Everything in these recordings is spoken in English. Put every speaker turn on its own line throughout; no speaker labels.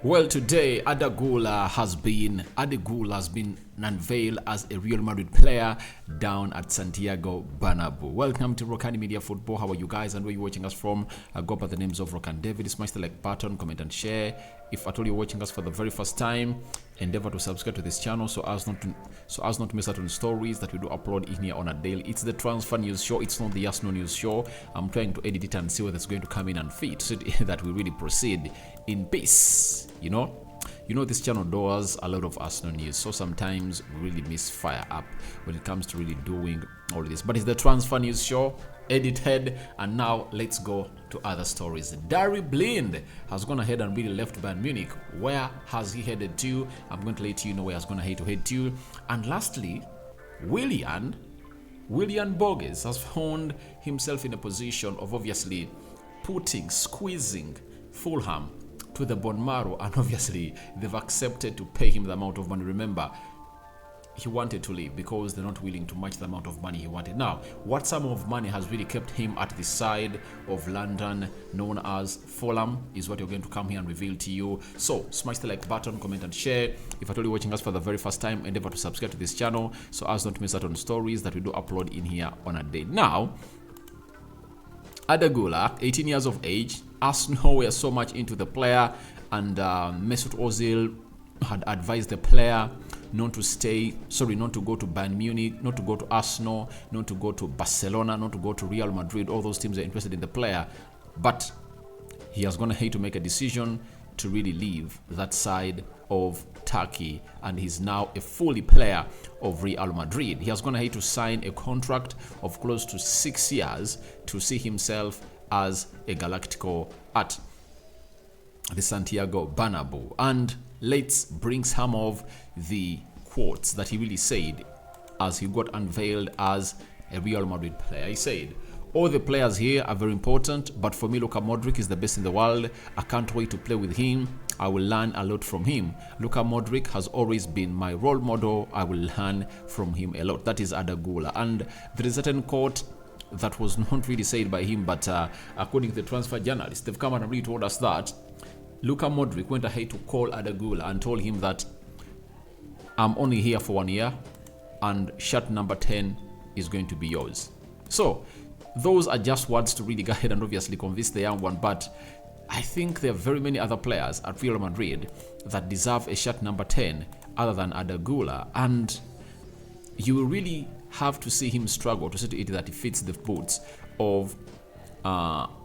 Well, today Arda Guler has been unveiled as a Real Madrid player down at Santiago Bernabeu. Welcome to Rokani Media Football. How are you guys and where you watching us from? Go by the names of Rokani David. Smash the like button, comment and share. If at all you're watching us for the very first time, endeavor to subscribe to this channel so as not to miss out on stories that we do upload in here on a daily. It's the transfer news show. It's not the Arsenal news show. I'm trying to edit it and see whether it's going to come in and fit so that we really proceed in peace. You know this channel does a lot of Arsenal news, so sometimes we really miss fire up when it comes to really doing all this. But it's the transfer news show, edited, and now let's go to other stories. Dari Blind has gone ahead and really left Bayern Munich. Where has he headed to? I'm going to let you know where he's going to head to. And lastly, Willian Borges has found himself in a position of obviously squeezing Fulham to the bone marrow, and obviously they've accepted to pay him the amount of money. Remember, he wanted to leave because they're not willing to match the amount of money he wanted. Now, what sum of money has really kept him at the side of London known as Fulham is what you're going to come here and reveal to you. So smash the like button, comment and share. If at all you're watching us for the very first time, endeavor to subscribe to this channel so as not to miss out on stories that we do upload in here on a day. Now, Arda Guler, 18 years of age. Arsenal were so much into the player, and Mesut Ozil had advised the player not to go to Bayern Munich, not to go to Arsenal, not to go to Barcelona, not to go to Real Madrid. All those teams are interested in the player, but he has gone ahead to make a decision to really leave that side of Turkey, and he's now a fully player of Real Madrid. He has gone ahead to sign a contract of close to 6 years to see himself as a Galactico at the Santiago Bernabeu. And let's bring some of the quotes that he really said as he got unveiled as a Real Madrid player. He said, "All the players here are very important, but for me, Luka Modric is the best in the world. I can't wait to play with him. I will learn a lot from him. Luka Modric has always been my role model. I will learn from him a lot." That is Arda Guler. And there is a certain quote that was not really said by him, but according to the transfer journalists, they've come and really told us that Luka Modric went ahead to call Arda Guler and told him that I'm only here for 1 year and shirt number 10 is going to be yours. So those are just words to really go ahead and obviously convince the young one, but I think there are very many other players at Real Madrid that deserve a shirt number 10 other than Arda Guler, and you will really have to see him struggle to see to it that he fits the boots of Luka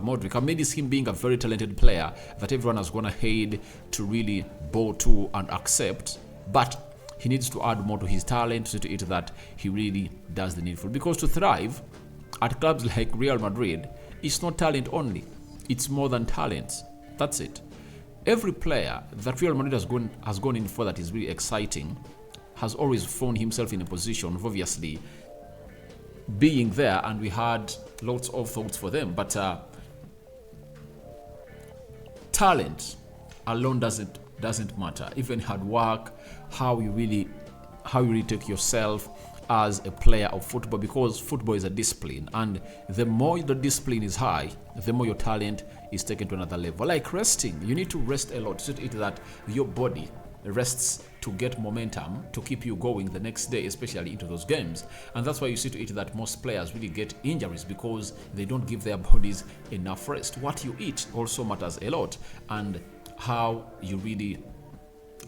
Modric. Amid him being a very talented player that everyone has gone ahead to really bow to and accept, but he needs to add more to his talent to see to it that he really does the needful. Because to thrive at clubs like Real Madrid, it's not talent only, it's more than talent. That's it. Every player that Real Madrid has gone in for that is really exciting has always found himself in a position of obviously being there, and we had lots of thoughts for them, but talent alone doesn't matter. Even hard work, how you really take yourself as a player of football, because football is a discipline, and the more the discipline is high, the more your talent is taken to another level. Like resting, you need to rest a lot so that your body rests to get momentum to keep you going the next day, especially into those games. And that's why you see to it that most players really get injuries, because they don't give their bodies enough rest. What you eat also matters a lot, and how you really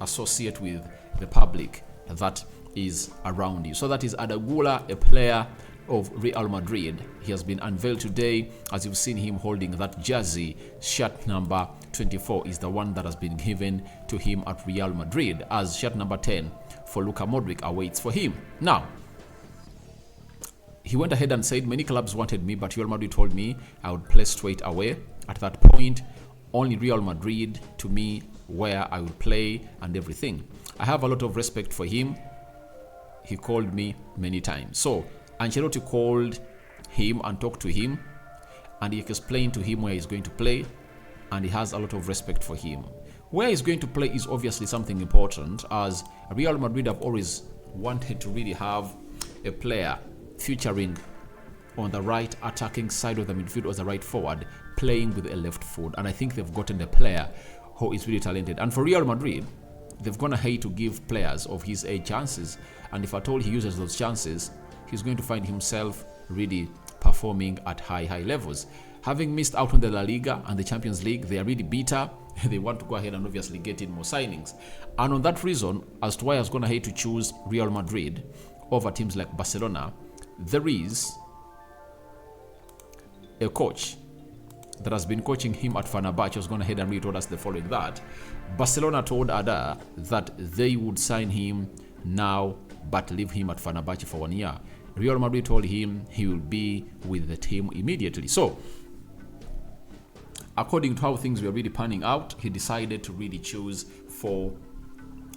associate with the public that is around you. So that is Arda Guler, a player of Real Madrid. He has been unveiled today, as you've seen him holding that jersey. Shirt number 24 is the one that has been given to him at Real Madrid, as shirt number 10 for Luka Modric awaits for him. Now, he went ahead and said, "Many clubs wanted me, but Real Madrid told me I would play straight away. At that point, only Real Madrid to me where I would play and everything. I have a lot of respect for him. He called me many times." So Ancelotti called him and talked to him, and he explained to him where he's going to play, and he has a lot of respect for him. Where he's going to play is obviously something important, as Real Madrid have always wanted to really have a player featuring on the right attacking side of the midfield as a right forward, playing with a left foot. And I think they've gotten a player who is really talented. And for Real Madrid, they've gone ahead to give players of his age chances. And if at all he uses those chances, he's going to find himself really performing at high levels. Having missed out on the La Liga and the Champions League, they are really bitter. They want to go ahead and obviously get in more signings. And on that reason, as to why I was going ahead to choose Real Madrid over teams like Barcelona, there is a coach that has been coaching him at Fenerbahce has gone ahead and really told us the following, that Barcelona told Arda that they would sign him now but leave him at Fenerbahce for 1 year. Real Madrid told him he will be with the team immediately. So, according to how things were really panning out, he decided to really choose for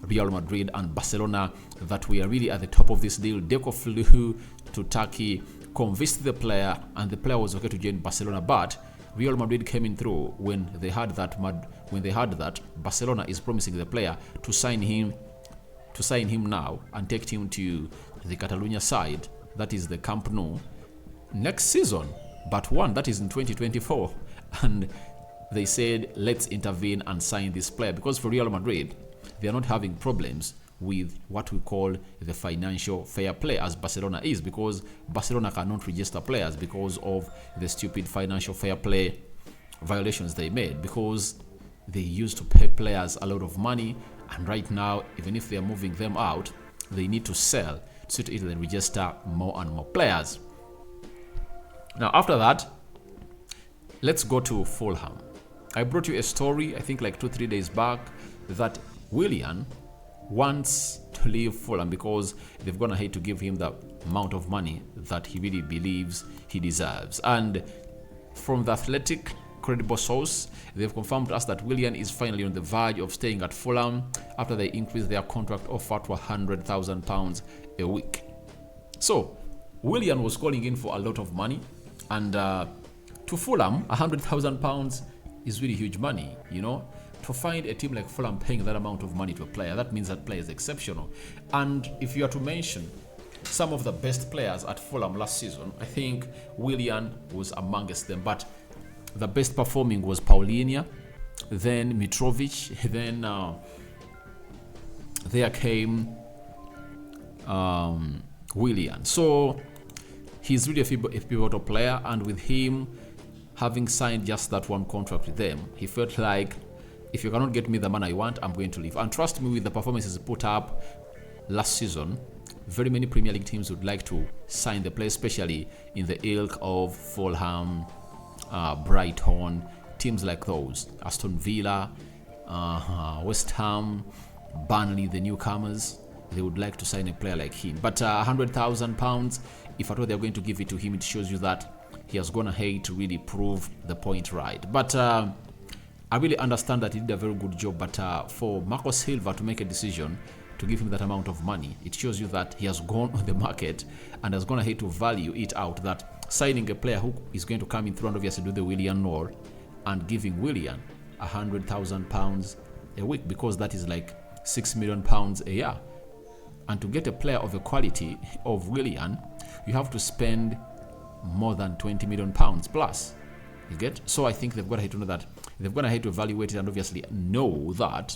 Real Madrid and Barcelona that we are really at the top of this deal. Deco flew to Turkey, convinced the player, and the player was okay to join Barcelona. But Real Madrid came in through when they heard that Barcelona is promising the player to sign him now and take him to the Catalonia side, that is the Camp Nou, next season, but one that is in 2024. And they said, let's intervene and sign this player, because for Real Madrid, they are not having problems with what we call the financial fair play as Barcelona is, because Barcelona cannot register players because of the stupid financial fair play violations they made, because they used to pay players a lot of money, and right now, even if they are moving them out, they need to sell so to either register more and more players. Now, after that, let's go to Fulham. I brought you a story, I think like 2-3 days back, that Willian wants to leave Fulham because they've gone ahead to give him the amount of money that he really believes he deserves. And from the Athletic credible source, they've confirmed to us that Willian is finally on the verge of staying at Fulham after they increased their contract offer to £100,000 a week. So, Willian was calling in for a lot of money, and to Fulham, £100,000 is really huge money, you know. To find a team like Fulham paying that amount of money to a player, that means that player is exceptional. And if you are to mention some of the best players at Fulham last season, I think Willian was amongst them. But the best performing was Paulinho, then Mitrovic, then there came Willian. So he's really a pivotal player, and with him having signed just that one contract with them, he felt like, if you cannot get me the man I want, I'm going to leave. And trust me, with the performances he put up last season, very many Premier League teams would like to sign the player, especially in the ilk of Fulham, Brighton, teams like those, Aston Villa, West Ham, Burnley, the newcomers. They would like to sign a player like him. But £100,000, if at all they're going to give it to him, it shows you that he has gone ahead to really prove the point right. But I really understand that he did a very good job, but for Marco Silva to make a decision to give him that amount of money, it shows you that he has gone on the market and has gone ahead to value it out, that signing a player who is going to come in through and obviously do the Willian role and giving Willian £100,000 a week, because that is like £6 million a year. And to get a player of the quality of Willian, you have to spend more than £20 million plus. You get? So I think they've got ahead to know that. They've gone ahead to evaluate it and obviously know that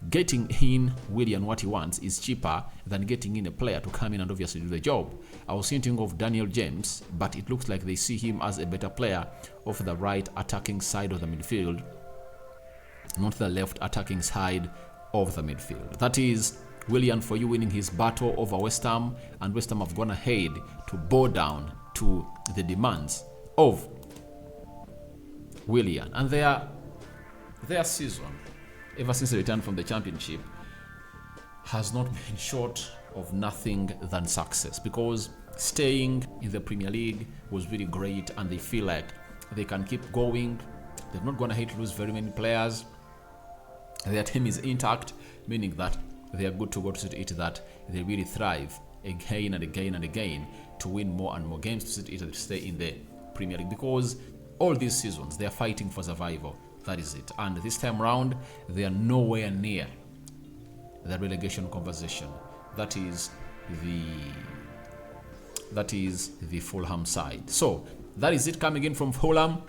getting in Willian what he wants is cheaper than getting in a player to come in and obviously do the job. I was thinking of Daniel James, but it looks like they see him as a better player of the right attacking side of the midfield, not the left attacking side of the midfield. That is Willian for you winning his battle over West Ham, and West Ham have gone ahead to bow down to the demands of Willian. And their season, ever since they returned from the championship, has not been short of nothing than success, because staying in the Premier League was really great and they feel like they can keep going. They've not gone ahead to lose very many players. Their team is intact, meaning that they are good to go to see it that they really thrive again and again and again to win more and more games to see it to stay in the Premier League, because all these seasons they are fighting for survival. That is it. And this time round, they are nowhere near the relegation conversation. That is the Fulham side. So that is it coming in from Fulham.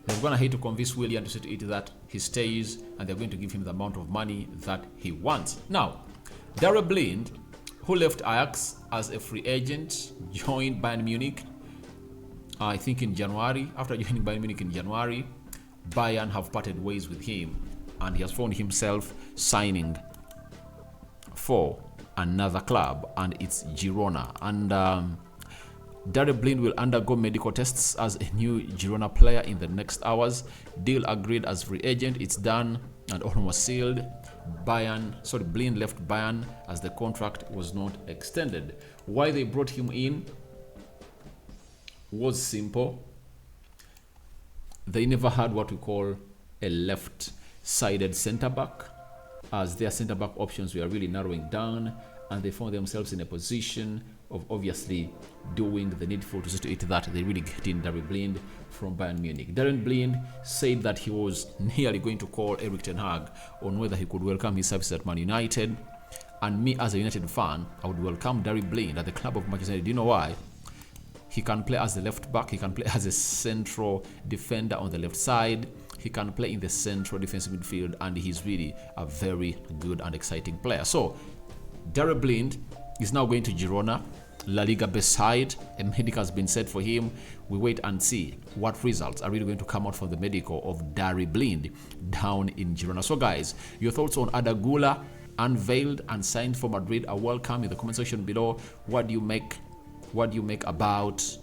They're going to hate to convince Willian to see to it that he stays, and they're going to give him the amount of money that he wants. Now, Daley Blind, who left Ajax as a free agent, joined Bayern Munich, I think in January. After joining Bayern Munich in January, Bayern have parted ways with him, and he has found himself signing for another club, and it's Girona. And Daley Blind will undergo medical tests as a new Girona player in the next hours. Deal agreed as free agent. It's done and almost sealed. Blind left Bayern as the contract was not extended. Why they brought him in was simple. They never had what we call a left-sided centre-back, as their centre-back options were really narrowing down, and they found themselves in a position of obviously doing the needful to see to it that they really get in Daley Blind from Bayern Munich. Daley Blind said that he was nearly going to call Erik ten Hag on whether he could welcome his services at Man United. And me, as a United fan, I would welcome Daley Blind at the club of Manchester United. Do you know why? He can play as a left back. He can play as a central defender on the left side. He can play in the central defensive midfield, and he's really a very good and exciting player. So, Daley Blind is now going to Girona, La Liga best side. A medical has been set for him. We wait and see what results are really going to come out from the medical of Daley Blind down in Girona. So, guys, your thoughts on Arda Guler Unveiled and signed for Madrid are welcome in the comment section below. What do you make about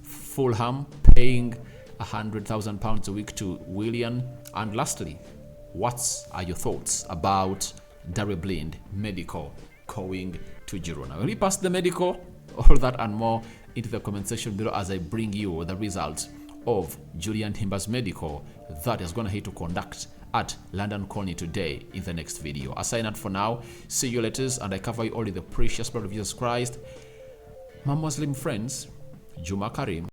Fulham paying £100,000 a week to Willian? And lastly, what are your thoughts about Daley Blind medical going to Girona? Will he pass the medical? All that and more into the comment section below as I bring you the results of Julian Timber's medical that is going to hit to conduct at London Colney today in the next video. I sign out for now. See you later, and I cover you all in the precious blood of Jesus Christ. My Muslim friends, Juma Karim.